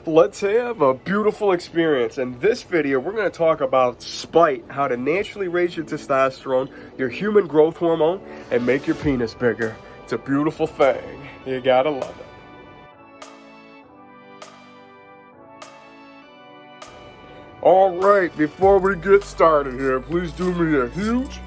Let's have a beautiful experience. In this video, we're going to talk about SKYPE, how to naturally raise your testosterone, your human growth hormone, and make your penis bigger. It's a beautiful thing. You gotta love it. Alright, before we get started here, please do me a huge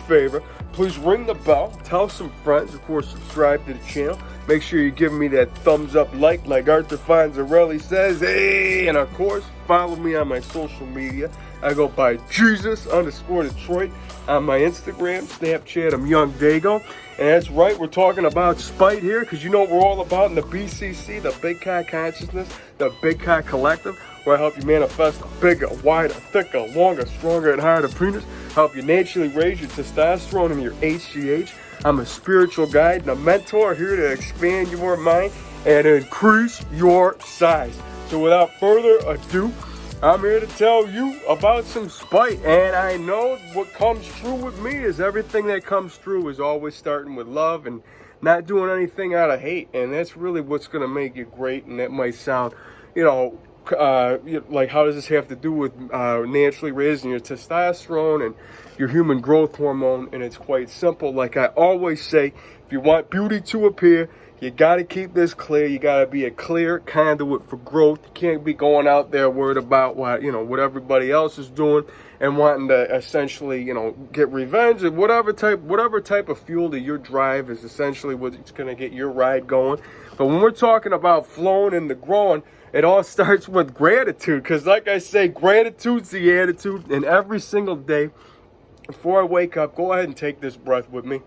favor. Please ring the bell, tell some friends, of course subscribe to the channel. Make sure you give me that thumbs up like Arthur Fonzarelli says, hey! And of course, follow me on my social media. I go by Jesus_Detroit on my Instagram, Snapchat, I'm YOUNGDAYGO. And that's right, we're talking about SKYPE here, because you know what we're all about in the BCC, the Big Cock Consciousness, the Big Cock Collective, where I help you manifest a bigger, wider, thicker, longer, stronger, and harder penis. Help you naturally raise your testosterone and your HGH. I'm a spiritual guide and a mentor here to expand your mind and increase your size. So without further ado, I'm here to tell you about some SKYPE. And I know what comes true with me is everything that comes true is always starting with love and not doing anything out of hate. And that's really what's going to make you great. And that might sound, like, how does this have to do with naturally raising your testosterone and your human growth hormone? And it's quite simple. Like I always say, if you want beauty to appear, you got to keep this clear. You got to be a clear conduit for growth. You can't be going out there worried about what everybody else is doing and wanting to essentially, get revenge or whatever type of fuel to your drive is essentially what's going to get your ride going. But when we're talking about flowing and the growing, it all starts with gratitude, because like I say, gratitude's the attitude. And every single day before I wake up, go ahead and take this breath with me.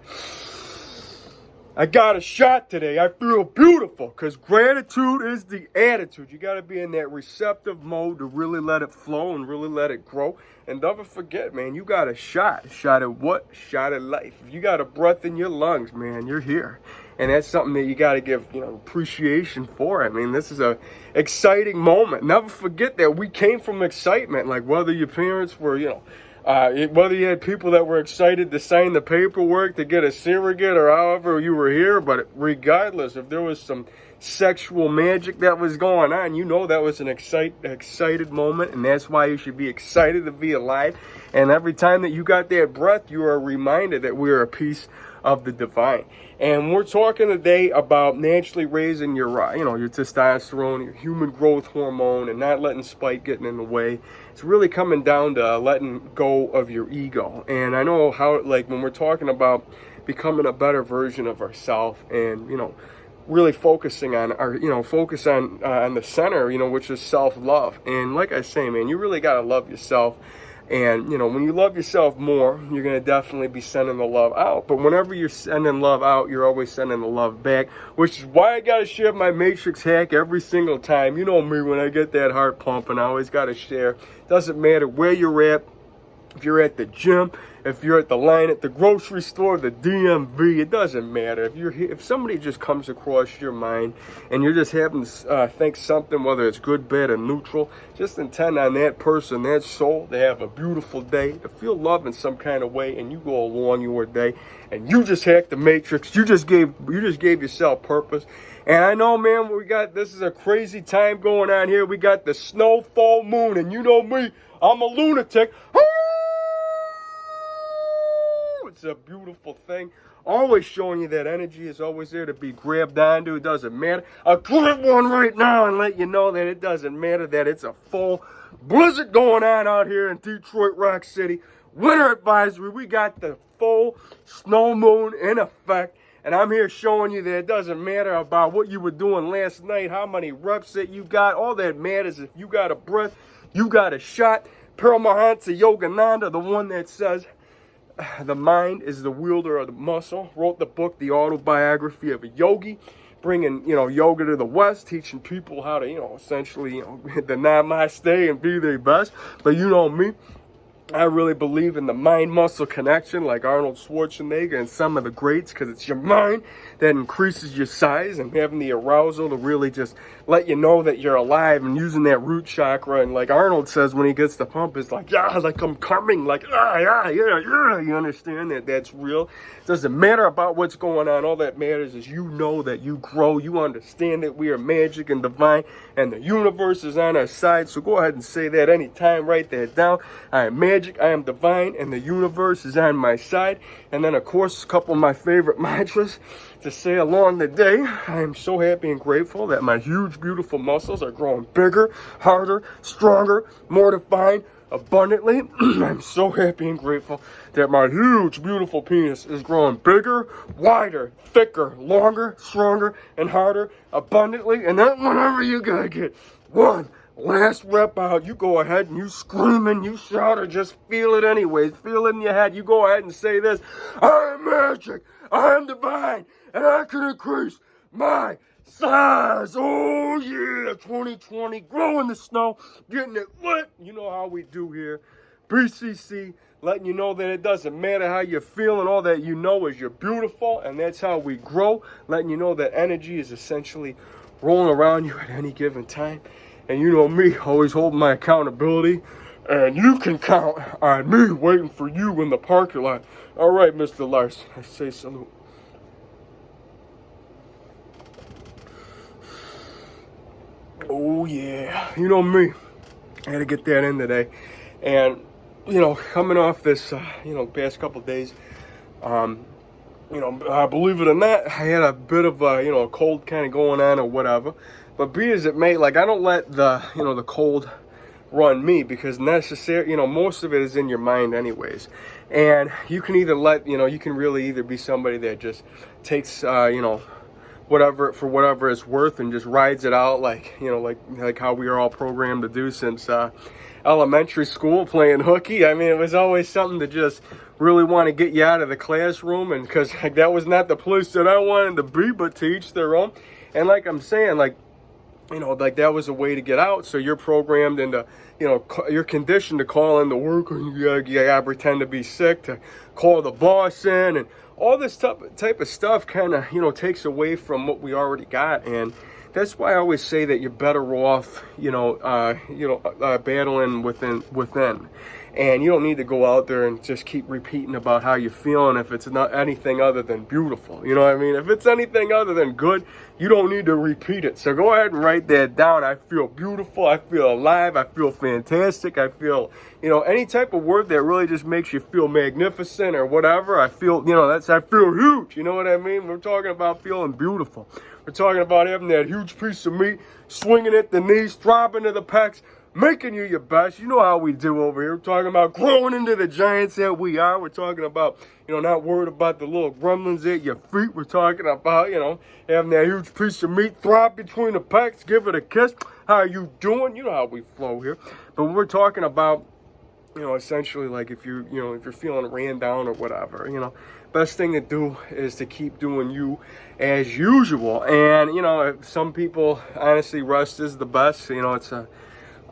I got a shot today. I feel beautiful, because gratitude is the attitude. You got to be in that receptive mode to really let it flow and really let it grow. And never forget, man, you got a shot. Shot at what? Shot at life. If you got a breath in your lungs, man, you're here. And that's something that you got to give, appreciation for. I mean, this is a exciting moment. Never forget that we came from excitement. Like whether your parents were, whether you had people that were excited to sign the paperwork to get a surrogate or however you were here, but regardless, if there was some sexual magic that was going on, that was an excited moment, and that's why you should be excited to be alive. And every time that you got that breath, you are reminded that we are a piece of the divine. And we're talking today about naturally raising your your testosterone, your human growth hormone, and not letting SKYPE get in the way. It's really coming down to letting go of your ego. And I know how, like, when we're talking about becoming a better version of ourselves and, really focusing on our, focus on the center, which is self-love. And like I say, man, you really got to love yourself. And, when you love yourself more, you're going to definitely be sending the love out. But whenever you're sending love out, you're always sending the love back, which is why I got to share my matrix hack every single time. You know me, when I get that heart pumping, I always got to share. Doesn't matter where you're at. If you're at the gym, if you're at the line at the grocery store, the DMV, it doesn't matter. If somebody just comes across your mind and you're just having to think something, whether it's good, bad, or neutral, just intend on that person, that soul, to have a beautiful day, to feel love in some kind of way, and you go along your day, and you just hacked the matrix. You just gave yourself purpose. And I know, man, this is a crazy time going on here. We got the snow, full moon, and you know me, I'm a lunatic. It's a beautiful thing. Always showing you that energy is always there to be grabbed onto. It doesn't matter. I'll grab one right now and let you know that it doesn't matter, that it's a full blizzard going on out here in Detroit Rock City. Winter advisory. We got the full snow moon in effect. And I'm here showing you that it doesn't matter about what you were doing last night, how many reps that you got. All that matters, if you got a breath, you got a shot. Paramahansa Yogananda, the one that says, the mind is the wielder of the muscle, wrote the book, The Autobiography of a Yogi, bringing, yoga to the West, teaching people how to, essentially, the namaste and be their best. But you know me, I really believe in the mind-muscle connection, like Arnold Schwarzenegger and some of the greats, because it's your mind that increases your size, and having the arousal to really just let you know that you're alive, and using that root chakra. And like Arnold says when he gets the pump, it's like, yeah, like I'm coming, like, yeah. You understand that that's real. It doesn't matter about what's going on. All that matters is you know that you grow. You understand that we are magic and divine, and the universe is on our side. So go ahead and say that anytime. Write that down. I am magic, I am divine, and the universe is on my side. And then, of course, a couple of my favorite mantras to say along the day. I am so happy and grateful that my huge, beautiful muscles are growing bigger, harder, stronger, more defined, abundantly. I'm so happy and grateful that my huge, beautiful penis is growing bigger, wider, thicker, longer, stronger, and harder, abundantly. And then whenever you gotta get one last rep out, you go ahead and you scream and you shout, or just feel it anyways. Feel it in your head. You go ahead and say this: I am magic, I am divine, and I can increase my size. Oh yeah, 2020, growing the snow, getting it lit. You know how we do here. BCC, letting you know that it doesn't matter how you're feeling. All that you know is you're beautiful, and that's how we grow. Letting you know that energy is essentially rolling around you at any given time. And you know me, always holding my accountability. And you can count on me waiting for you in the parking lot. All right, Mr. Larson, I say salute. Oh, yeah. You know me. I had to get that in today. And, you know, coming off this, past couple of days, believe it or not, I had a bit of a cold kind of going on or whatever. But be as it may, like, I don't let the cold run me, because most of it is in your mind anyways. And you can either you can really either be somebody that just takes, whatever it's worth, and just rides it out like how we are all programmed to do since elementary school, playing hooky. I mean, it was always something to just really want to get you out of the classroom, and because that was not the place that I wanted to be, but to each their own. And like I'm saying, that was a way to get out. So you're programmed into, you're conditioned to call in to work, or you gotta pretend to be sick, to call the boss in, and all this type of stuff kind of, takes away from what we already got. And that's why I always say that you're better off, battling within. And you don't need to go out there and just keep repeating about how you're feeling if it's not anything other than beautiful. You know what I mean? If it's anything other than good, you don't need to repeat it. So go ahead and write that down. I feel beautiful. I feel alive. I feel fantastic. I feel, any type of word that really just makes you feel magnificent or whatever. I feel, I feel huge. You know what I mean? We're talking about feeling beautiful. We're talking about having that huge piece of meat, swinging at the knees, throbbing to the pecs, making you your best. You know how we do over here. We're talking about growing into the giants that we are. We're talking about, not worried about the little gremlins at your feet. We're talking about, having that huge piece of meat, throb between the pecs, give it a kiss. How are you doing? You know how we flow here. But we're talking about, essentially, like if you're feeling ran down or whatever, best thing to do is to keep doing you as usual. And, some people, honestly, rest is the best. It's a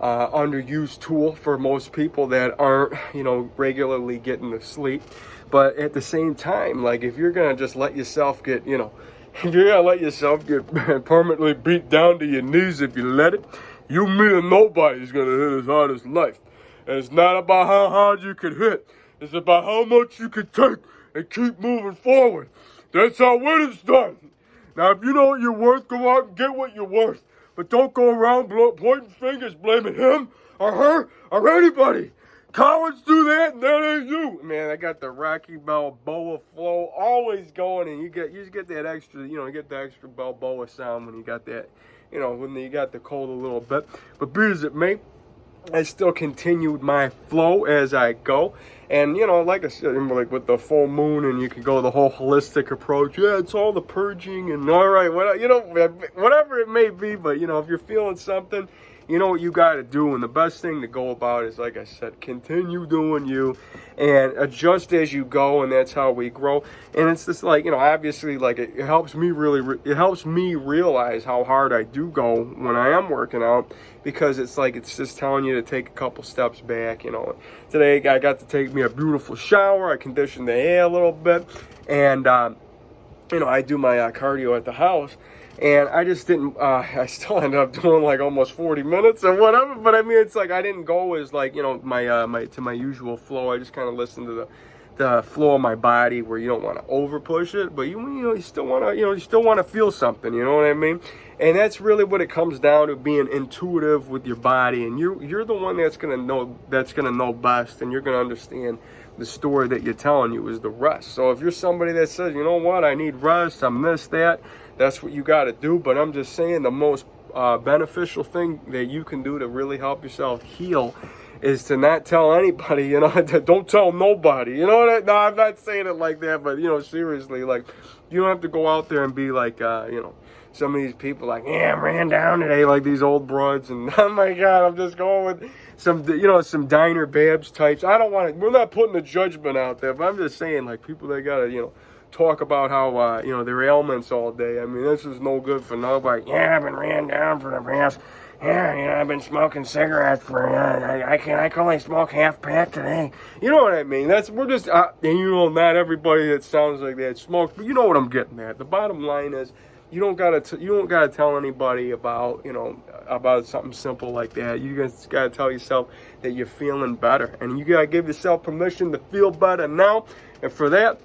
underused tool for most people that aren't, regularly getting to sleep. But at the same time, like, if you're going to just let yourself get, if you're going to let yourself get permanently beat down to your knees, if you let it, you, me, and nobody's going to hit as hard as life. And it's not about how hard you can hit. It's about how much you can take and keep moving forward. That's how winning's done. Now, if you know what you're worth, go out and get what you're worth. But don't go around pointing fingers, blaming him or her or anybody. Cowards do that, and that ain't you. Man, I got the Rocky Balboa flow always going, and you just get that extra, you get the extra Balboa sound when you got that, when you got the cold a little bit. But be as it may, I still continued my flow as I go. And, like I said, like with the full moon, and you can go the whole holistic approach. Yeah, it's all the purging and all right, whatever it may be. But, if you're feeling something, you know what you got to do, and the best thing to go about is, like I said, continue doing you and adjust as you go, and that's how we grow. And it's just like, you know, obviously, like it helps me it helps me realize how hard I do go when I am working out, because it's like it's just telling you to take a couple steps back. You know, today I got to take me a beautiful shower. I conditioned the hair a little bit, and you know, I do my cardio at the house. And I just didn't, I still ended up doing like almost 40 minutes or whatever. But I mean, it's like I didn't go as like, you know, my usual flow. I just kind of listened to the flow of my body, where you don't want to over push it, but you still want to, you still want to feel something, you know what I mean? And that's really what it comes down to, being intuitive with your body. And you're the one that's going to know best, and you're going to understand the story that you're telling you is the rest. So if you're somebody that says, you know what, I need rest, I'm this, that, that's what you got to do. But I'm just saying, the most beneficial thing that you can do to really help yourself heal is to not tell anybody, you know, don't tell nobody, you know what? No, I'm not saying it like that, but, you know, seriously, like, you don't have to go out there and be like, you know, some of these people like, yeah, I ran down today, like these old broads, and oh my God, I'm just going with some, you know, some diner babes types. I don't want to, we're not putting a judgment out there, but I'm just saying, like, people that got to, you know, talk about how, you know, their ailments all day. I mean, this is no good for nobody. Yeah, I've been ran down for the past, yeah, you know, I've been smoking cigarettes for, I can only smoke half pack today. You know what I mean? We're just, and you know, not everybody that sounds like that smokes, but you know what I'm getting at. The bottom line is, you don't gotta tell anybody about, you know, about something simple like that. You just gotta tell yourself that you're feeling better, and you gotta give yourself permission to feel better now. And for that,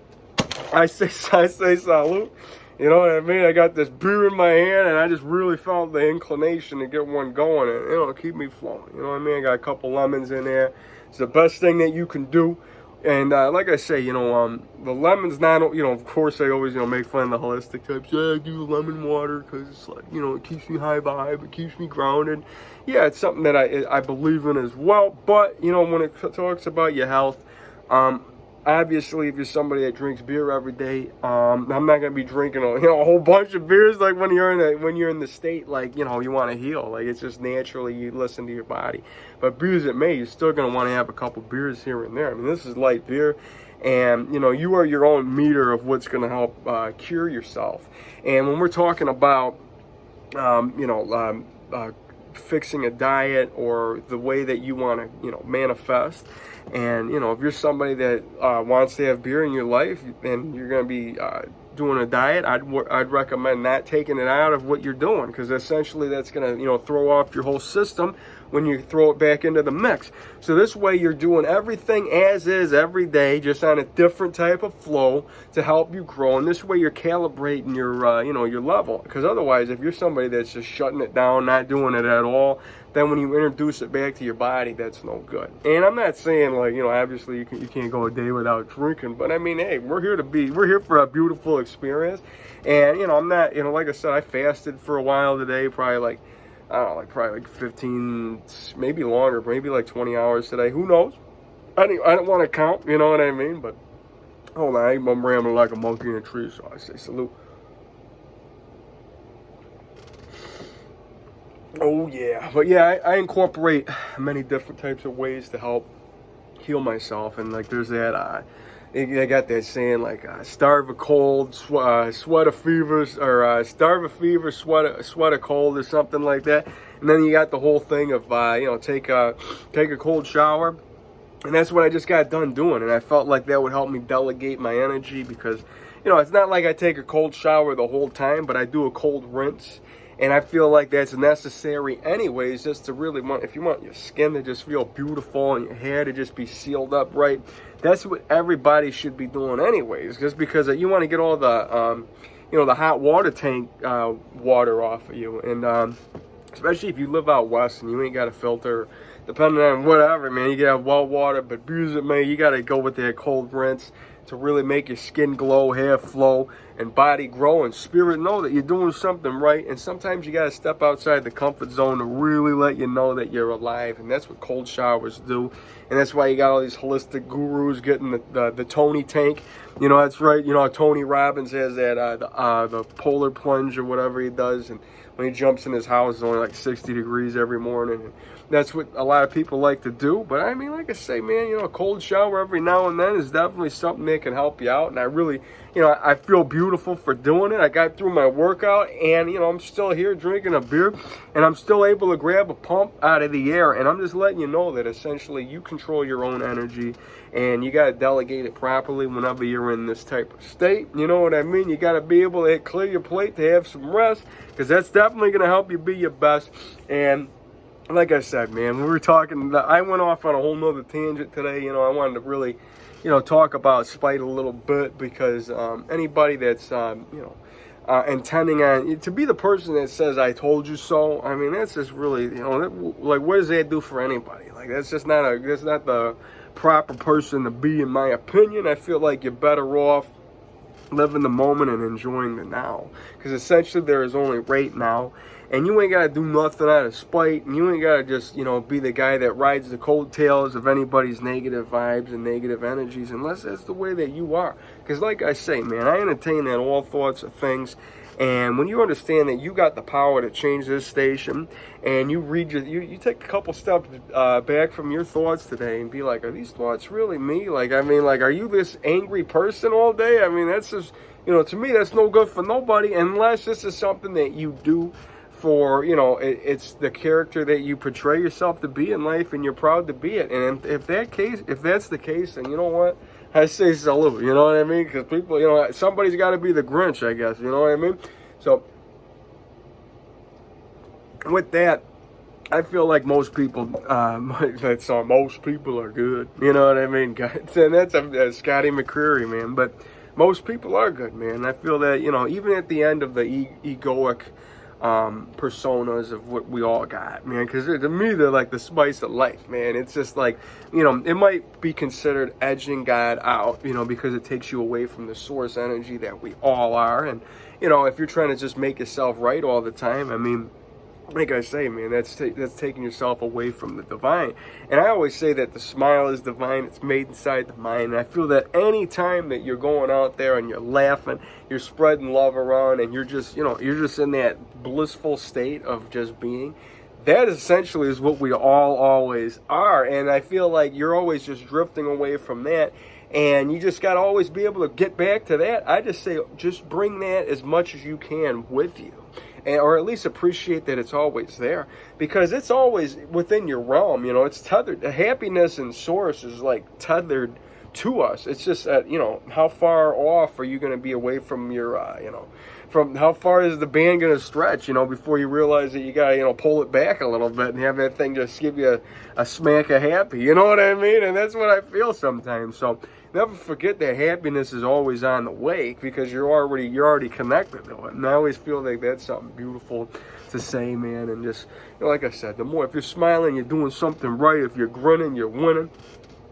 I say salute. You know what I mean? I got this beer in my hand, and I just really felt the inclination to get one going, and, you know, keep me flowing. You know what I mean? I got a couple lemons in there. It's the best thing that you can do. And like I say, you know, the lemons, not, you know, of course I always, you know, make fun of the holistic types. Yeah, I do lemon water because it's like, you know, it keeps me high vibe, it keeps me grounded. Yeah, it's something that I believe in as well. But, you know, when it talks about your health, obviously, if you're somebody that drinks beer every day, I'm not gonna be drinking a whole bunch of beers. Like when you're in the state, like, you know, you want to heal. Like, it's just naturally you listen to your body. But beers it may, you're still gonna want to have a couple beers here and there. I mean, this is light beer, and you know, you are your own meter of what's gonna help cure yourself. And when we're talking about, you know, fixing a diet or the way that you want to, you know, manifest. And, you know, if you're somebody that wants to have beer in your life and you're going to be doing a diet, I'd recommend not taking it out of what you're doing, because essentially that's going to, you know, throw off your whole system when you throw it back into the mix. So this way you're doing everything as is every day, just on a different type of flow to help you grow. And this way you're calibrating your, you know, your level. Because otherwise, if you're somebody that's just shutting it down, not doing it at all, then when you introduce it back to your body, that's no good. And I'm not saying, like, you know, obviously you can't go a day without drinking, but I mean, hey, we're here for a beautiful experience. And, you know, I'm not, you know, like I said, I fasted for a while today, probably like, I don't know, like probably like 15, maybe longer, maybe like 20 hours today. Who knows? I don't want to count, you know what I mean? But hold on, I'm rambling like a monkey in a tree, so I say salute. Oh yeah, but yeah, I incorporate many different types of ways to help heal myself. And like, there's that, I got that saying, like, starve a cold, sweat a fever, or starve a fever, sweat a cold, or something like that. And then you got the whole thing of, you know, take a cold shower. And that's what I just got done doing. And I felt like that would help me delegate my energy, because, you know, it's not like I take a cold shower the whole time, but I do a cold rinse. And I feel like that's necessary anyways, just to really if you want your skin to just feel beautiful and your hair to just be sealed up right, that's what everybody should be doing anyways, just because you want to get all the, you know, the hot water tank water off of you. And especially if you live out west and you ain't got a filter, depending on whatever, man, you can have well water, but beers it may, you got to go with that cold rinse to really make your skin glow, hair flow, and body grow, and spirit know that you're doing something right. And sometimes you got to step outside the comfort zone to really let you know that you're alive. And that's what cold showers do. And that's why you got all these holistic gurus getting the Tony tank. You know, that's right. You know, Tony Robbins has that, the polar plunge or whatever he does. And when he jumps in his house, it's only like 60 degrees every morning. And that's what a lot of people like to do. But I mean, like I say, man, you know, a cold shower every now and then is definitely something that can help you out. And I really, you know, I feel beautiful for doing it. I got through my workout, and, you know, I'm still here drinking a beer, and I'm still able to grab a pump out of the air. And I'm just letting you know that essentially you control your own energy, and you got to delegate it properly whenever you're in this type of state. You know what I mean? You got to be able to clear your plate to have some rest, because that's definitely going to help you be your best. And like I said, man, we were talking, I went off on a whole nother tangent today. You know, I wanted to really, you know, talk about SKYPE a little bit, because anybody that's, you know, intending on to be the person that says, I told you so, I mean, that's just really, you know, like, what does that do for anybody? Like, that's just not that's not the proper person to be, in my opinion. I feel like you're better off living the moment and enjoying the now, because essentially there is only right now. And you ain't got to do nothing out of spite, and you ain't got to just, you know, be the guy that rides the coattails of anybody's negative vibes and negative energies, unless that's the way that you are. Because like I say, man, I entertain at all thoughts of things. And when you understand that you got the power to change this station, and you read you take a couple steps back from your thoughts today and be like, are these thoughts really me? Like, I mean, like, are you this angry person all day? I mean, that's just, you know, to me, that's no good for nobody, unless this is something that you do for, you know, it's the character that you portray yourself to be in life, and you're proud to be it. And if that's the case, then you know what? I say salute, you know what I mean? Because people, you know, somebody's got to be the Grinch, I guess, you know what I mean? So, with that, I feel like most people, that song, most people are good, you know what I mean? And that's Scotty McCreery, man, but most people are good, man. I feel that, you know, even at the end of the egoic personas of what we all got, man, because to me they're like the spice of life, man. It's just like, you know, it might be considered edging God out, you know, because it takes you away from the source energy that we all are. And, you know, if you're trying to just make yourself right all the time, I mean, like I say, man, that's taking yourself away from the divine. And I always say that the smile is divine. It's made inside the mind. And I feel that any time that you're going out there and you're laughing, you're spreading love around, and you're just, you know, you're just in that blissful state of just being, that essentially is what we all always are. And I feel like you're always just drifting away from that. And you just got to always be able to get back to that. I just say, just bring that as much as you can with you. Or at least appreciate that it's always there, because it's always within your realm. You know, it's tethered. The happiness and source is like tethered to us. It's just that, you know, how far off are you going to be away from your, you know, from how far is the band going to stretch, you know, before you realize that you got to, you know, pull it back a little bit and have that thing just give you a smack of happy. You know what I mean? And that's what I feel sometimes. So never forget that happiness is always on the way, because you're already connected to it. And I always feel like that's something beautiful to say, man. And just, you know, like I said, the more, if you're smiling, you're doing something right. If you're grinning, you're winning.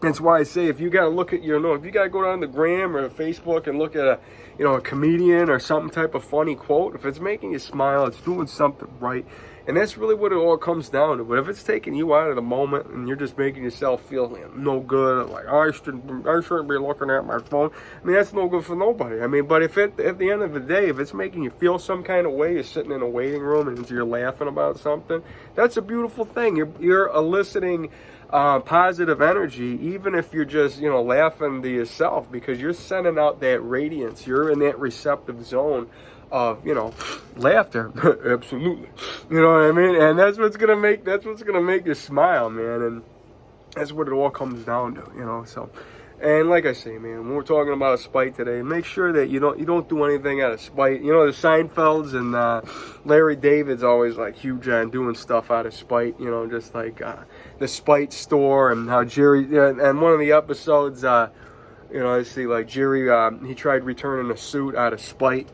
That's why I say, if you got to look at your, if you got to go down the gram or Facebook and look at a, you know, a comedian or some type of funny quote, if it's making you smile, it's doing something right. And that's really what it all comes down to. But if it's taking you out of the moment and you're just making yourself feel, you know, no good, like, I shouldn't be looking at my phone, I mean, that's no good for nobody. I mean, but if at the end of the day, if it's making you feel some kind of way, you're sitting in a waiting room and you're laughing about something, that's a beautiful thing. You're eliciting positive energy, even if you're just, you know, laughing to yourself, because you're sending out that radiance. You're in that receptive zone of, you know, laughter. Absolutely. You know what I mean? And that's what's gonna make you smile, man. And that's what it all comes down to, you know. So, and like I say, man, when we're talking about a spite today, make sure that you don't do anything out of spite. You know, the Seinfelds and Larry David's always like huge on doing stuff out of spite. You know, just like the Spite Store, and how Jerry, and one of the episodes, you know, I see like Jerry, he tried returning a suit out of spite.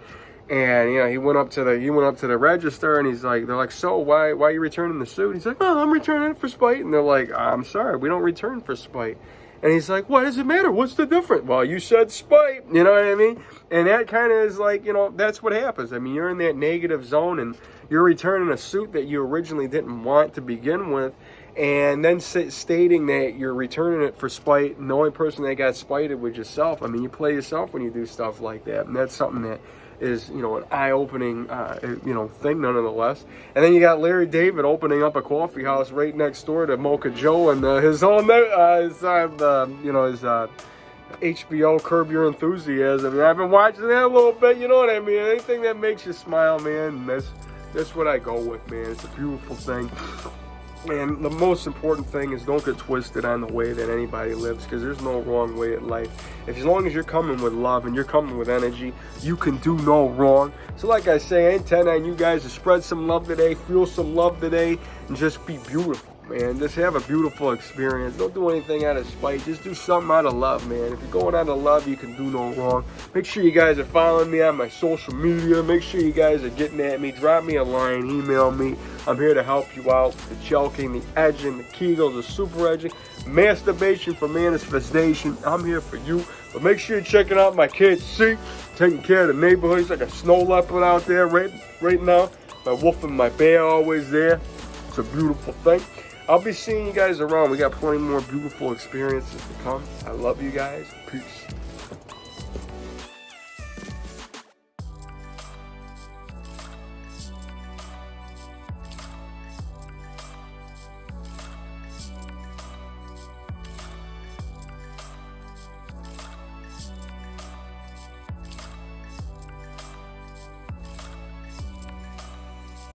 And, you know, he went up to the register, and they're like, so why are you returning the suit? He's like, oh, I'm returning it for spite. And they're like, I'm sorry, we don't return for spite. And he's like, what does it matter? What's the difference? Well, you said spite, you know what I mean? And that kind of is like, you know, that's what happens. I mean, you're in that negative zone, and you're returning a suit that you originally didn't want to begin with, and then stating that you're returning it for spite, and the only person that got spited was yourself. I mean, you play yourself when you do stuff like that, and that's something that is, you know, an eye-opening, you know, thing nonetheless. And then you got Larry David opening up a coffee house right next door to Mocha Joe and his own, you know, his HBO Curb Your Enthusiasm. And I've been watching that a little bit, you know what I mean? Anything that makes you smile, man, that's what I go with, man. It's a beautiful thing. And the most important thing is don't get twisted on the way that anybody lives, because there's no wrong way at life. As long as you're coming with love and you're coming with energy, you can do no wrong. So like I say, I intend on you guys to spread some love today, feel some love today, and just be beautiful, man. Just have a beautiful experience. Don't do anything out of spite. Just do something out of love, man. If you're going out of love, you can do no wrong. Make sure you guys are following me on my social media. Make sure you guys are getting at me. Drop me a line. Email me. I'm here to help you out. The chalking, the edging, the kegels, the super edging, masturbation for manifestation. I'm here for you. But make sure you're checking out my kids. See, taking care of the neighborhood. He's like a snow leopard out there right now. My wolf and my bear are always there. It's a beautiful thing. I'll be seeing you guys around. We got plenty more beautiful experiences to come. I love you guys. Peace.